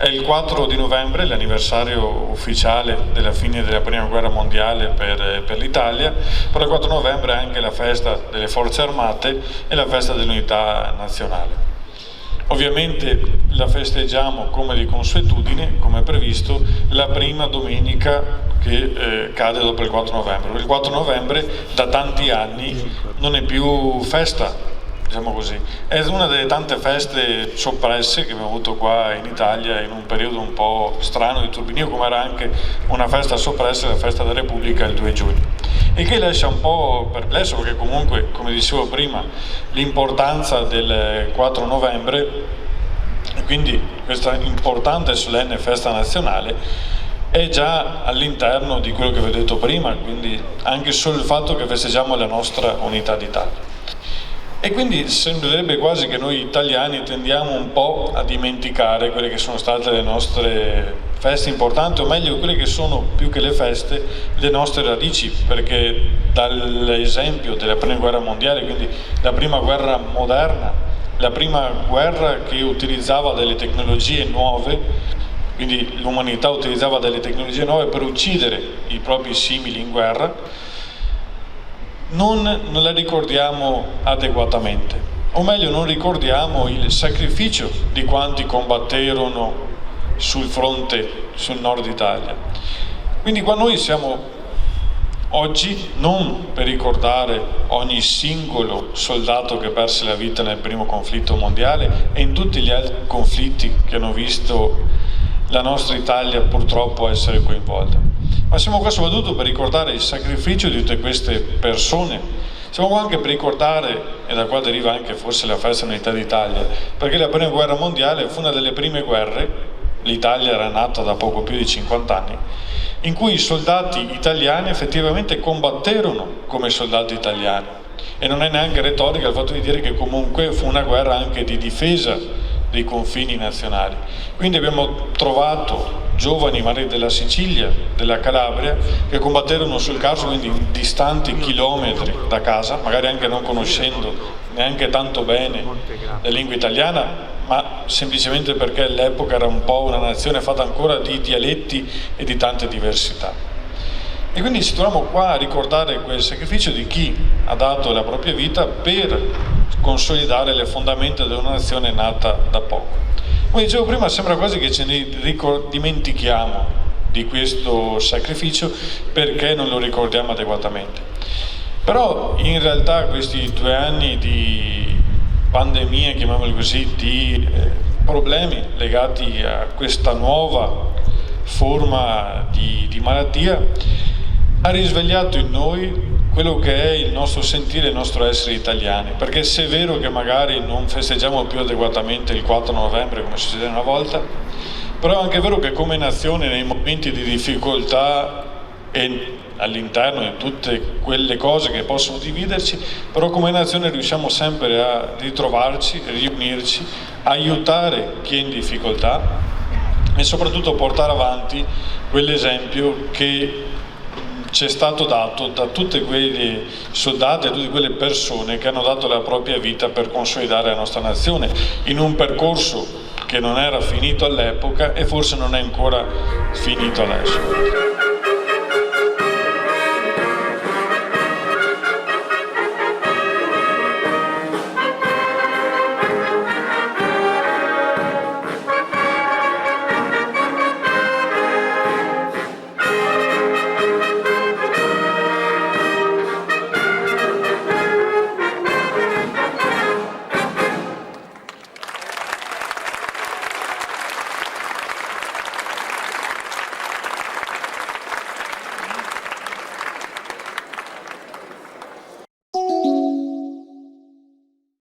È il 4 di novembre, l'anniversario ufficiale della fine della Prima Guerra Mondiale per l'Italia, però il 4 novembre è anche la festa delle Forze Armate e la festa dell'Unità Nazionale. Ovviamente la festeggiamo come di consuetudine, come previsto, la prima domenica che cade dopo il 4 novembre. Il 4 novembre da tanti anni non è più festa, diciamo così, è una delle tante feste soppresse che abbiamo avuto qua in Italia in un periodo un po' strano di turbinio, come era anche una festa soppressa, la festa della Repubblica il 2 giugno. Il che lascia un po' perplesso perché comunque, come dicevo prima, l'importanza del 4 novembre e quindi questa importante e solenne festa nazionale è già all'interno di quello che vi ho detto prima, quindi anche solo il fatto che festeggiamo la nostra unità d'Italia. E quindi sembrerebbe quasi che noi italiani tendiamo un po' a dimenticare quelle che sono state le nostre feste importanti, o meglio quelle che sono più che le feste, le nostre radici, perché dall'esempio della Prima Guerra Mondiale, quindi la prima guerra moderna, la prima guerra che utilizzava delle tecnologie nuove, quindi l'umanità utilizzava delle tecnologie nuove per uccidere i propri simili in guerra, non la ricordiamo adeguatamente, o meglio non ricordiamo il sacrificio di quanti combatterono sul fronte, sul nord Italia. Quindi qua noi siamo oggi non per ricordare ogni singolo soldato che perse la vita nel primo conflitto mondiale e in tutti gli altri conflitti che hanno visto la nostra Italia purtroppo essere coinvolta, ma siamo qua soprattutto per ricordare il sacrificio di tutte queste persone. Siamo qua anche per ricordare, e da qua deriva anche forse la festa dell'Unità d'Italia, perché la Prima Guerra Mondiale fu una delle prime guerre, l'Italia era nata da poco più di 50 anni, in cui i soldati italiani effettivamente combatterono come soldati italiani. E non è neanche retorica il fatto di dire che comunque fu una guerra anche di difesa dei confini nazionali. Quindi abbiamo trovato giovani magari della Sicilia, della Calabria, che combatterono sul Carso, quindi distanti chilometri da casa, magari anche non conoscendo neanche tanto bene la lingua italiana, ma semplicemente perché all'epoca era un po' una nazione fatta ancora di dialetti e di tante diversità. E quindi ci troviamo qua a ricordare quel sacrificio di chi ha dato la propria vita per consolidare le fondamenta di una nazione nata da poco. Come dicevo prima, sembra quasi che ce ne dimentichiamo di questo sacrificio perché non lo ricordiamo adeguatamente. Però in realtà questi 2 anni di pandemia, chiamiamoli così, di problemi legati a questa nuova forma di malattia, ha risvegliato in noi quello che è il nostro sentire, il nostro essere italiani, perché se è vero che magari non festeggiamo più adeguatamente il 4 novembre come succedeva una volta, però è anche vero che come nazione nei momenti di difficoltà e all'interno di tutte quelle cose che possono dividerci, però come nazione riusciamo sempre a ritrovarci, riunirci, aiutare chi è in difficoltà e soprattutto portare avanti quell'esempio che ci è stato dato da tutti quei soldati e tutte quelle persone che hanno dato la propria vita per consolidare la nostra nazione in un percorso che non era finito all'epoca e forse non è ancora finito adesso.